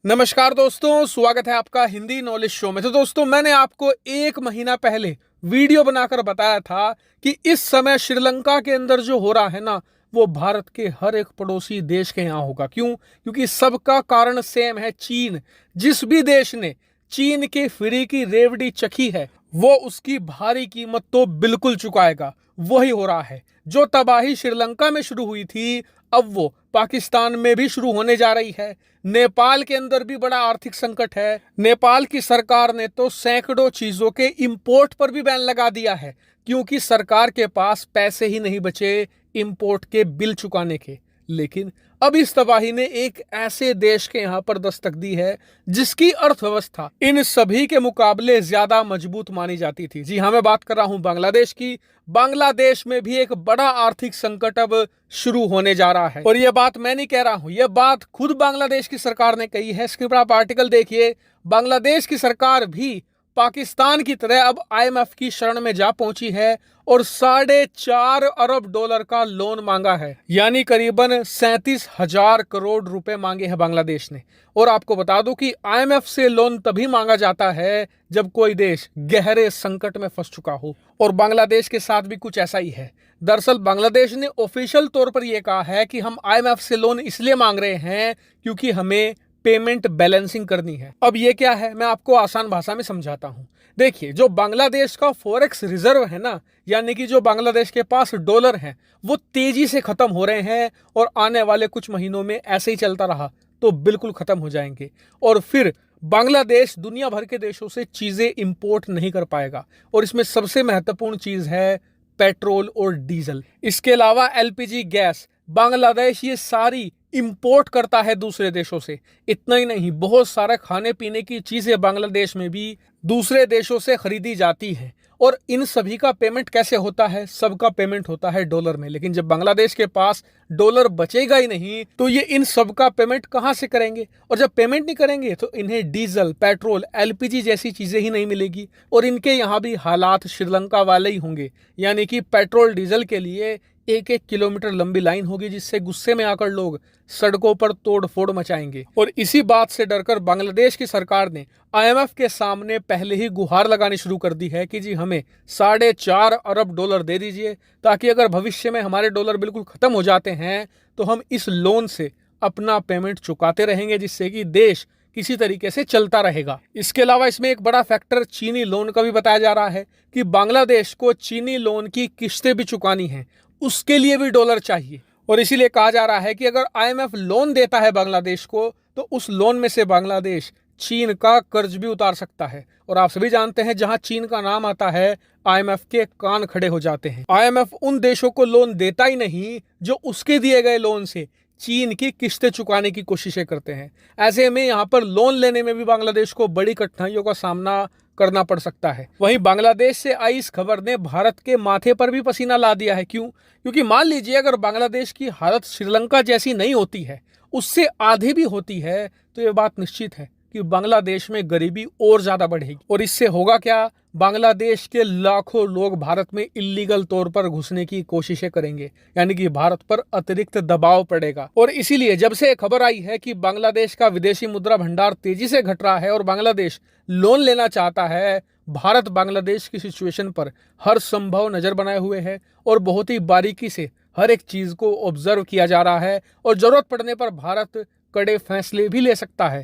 नमस्कार दोस्तों, स्वागत है आपका हिंदी नॉलेज शो में। तो दोस्तों, मैंने आपको एक महीना पहले वीडियो बनाकर बताया था कि इस समय श्रीलंका के अंदर जो हो रहा है ना, वो भारत के हर एक पड़ोसी देश के यहाँ होगा। क्यों? क्योंकि सबका कारण सेम है, चीन। जिस भी देश ने चीन के फ्री की रेवड़ी चखी है, वो उसकी भारी कीमत तो बिल्कुल चुकाएगा। वही हो रहा है। जो तबाही श्रीलंका में शुरू हुई थी, अब वो पाकिस्तान में भी शुरू होने जा रही है। नेपाल के अंदर भी बड़ा आर्थिक संकट है। नेपाल की सरकार ने तो सैकड़ों चीजों के इंपोर्ट पर भी बैन लगा दिया है, क्योंकि सरकार के पास पैसे ही नहीं बचे इंपोर्ट के बिल चुकाने के। लेकिन अब इस तबाही ने एक ऐसे देश के यहां पर दस्तक दी है जिसकी अर्थव्यवस्था इन सभी के मुकाबले ज्यादा मजबूत मानी जाती थी। जी हां, मैं बात कर रहा हूं बांग्लादेश की। बांग्लादेश में भी एक बड़ा आर्थिक संकट अब शुरू होने जा रहा है। और यह बात मैं नहीं कह रहा हूं, यह बात खुद बांग्लादेश की सरकार ने कही है। इसके ऊपर आप आर्टिकल देखिए। बांग्लादेश की सरकार भी पाकिस्तान की तरह अब आईएमएफ की शरण में जा पहुंची है और $4.5 अरब का लोन मांगा है, यानी करीबन 37,000 करोड़ रुपए मांगे हैं बांग्लादेश ने। और आपको बता दूं कि आईएमएफ से लोन तभी मांगा जाता है जब कोई देश गहरे संकट में फंस चुका हो, और बांग्लादेश के साथ भी कुछ ऐसा ही है। दरअसल बांग्लादेश ने ऑफिशियल तौर पर यह कहा है कि हम आईएमएफ से लोन इसलिए मांग रहे हैं क्योंकि हमें पेमेंट बैलेंसिंग करनी है। अब ये क्या है, मैं आपको आसान भाषा में समझाता हूं। देखिए, जो बांग्लादेश का फॉरेक्स रिजर्व है ना, यानी कि जो बांग्लादेश के पास डॉलर हैं, वो तेजी से खत्म हो रहे हैं और आने वाले कुछ महीनों में ऐसे ही चलता रहा तो बिल्कुल खत्म हो जाएंगे। और फिर बांग्लादेश दुनिया भर के देशों से चीजें इंपोर्ट नहीं कर पाएगा। और इसमें सबसे महत्वपूर्ण चीज है पेट्रोल और डीजल। इसके अलावा एलपीजी गैस बांग्लादेश ये सारी इंपोर्ट करता है दूसरे देशों से। इतना ही नहीं, बहुत सारे खाने पीने की चीजें बांग्लादेश में भी दूसरे देशों से खरीदी जाती हैं। और इन सभी का पेमेंट कैसे होता है? सबका पेमेंट होता है डॉलर में। लेकिन जब बांग्लादेश के पास डॉलर बचेगा ही नहीं तो ये इन सब का पेमेंट कहां से करेंगे? और जब पेमेंट नहीं करेंगे तो इन्हें डीजल, पेट्रोल, एलपीजी जैसी चीजें ही नहीं मिलेगी। और इनके यहाँ भी हालात श्रीलंका वाले ही होंगे, यानी कि पेट्रोल डीजल के लिए 1-1 किलोमीटर लंबी लाइन होगी, जिससे गुस्से में आकर लोग सड़कों पर तोड़फोड़ मचाएंगे। और इसी बात से डरकर बांग्लादेश की सरकार ने आईएमएफ के सामने पहले ही गुहार लगानी शुरू कर दी है कि जी हमें $4.5 अरब दे दीजिए, ताकि अगर भविष्य में हमारे डॉलर बिल्कुल खत्म हो जाते हैं तो हम इस लोन से अपना पेमेंट चुकाते रहेंगे, जिससे कि देश किसी तरीके से चलता रहेगा। इसके अलावा इसमें एक बड़ा फैक्टर चीनी लोन का भी बताया जा रहा है कि बांग्लादेश को चीनी लोन की किस्तें भी चुकानी है, उसके लिए भी डॉलर चाहिए। और इसीलिए कहा जा रहा है कि अगर आईएमएफ लोन देता है बांग्लादेश को तो उस लोन में से बांग्लादेश चीन का कर्ज भी उतार सकता है। और आप सभी जानते हैं, जहां चीन का नाम आता है आईएमएफ के कान खड़े हो जाते हैं। आईएमएफ उन देशों को लोन देता ही नहीं जो उसके दिए गए लोन से चीन की किस्तें चुकाने की कोशिशें करते हैं। ऐसे में यहाँ पर लोन लेने में भी बांग्लादेश को बड़ी कठिनाइयों का सामना करना पड़ सकता है। वहीं बांग्लादेश से आई इस खबर ने भारत के माथे पर भी पसीना ला दिया है। क्यों? क्योंकि मान लीजिए अगर बांग्लादेश की हालत श्रीलंका जैसी नहीं होती है, उससे आधी भी होती है, तो ये बात निश्चित है कि बांग्लादेश में गरीबी और ज्यादा बढ़ेगी। और इससे होगा क्या? बांग्लादेश के लाखों लोग भारत में इल्लीगल तौर पर घुसने की कोशिशें करेंगे, यानी कि भारत पर अतिरिक्त दबाव पड़ेगा। और इसीलिए जब से खबर आई है कि बांग्लादेश का विदेशी मुद्रा भंडार तेजी से घट रहा है और बांग्लादेश लोन लेना चाहता है, भारत बांग्लादेश की सिचुएशन पर हर संभव नजर बनाए हुए है और बहुत ही बारीकी से हर एक चीज को ऑब्जर्व किया जा रहा है। और जरूरत पड़ने पर भारत कड़े फैसले भी ले सकता है।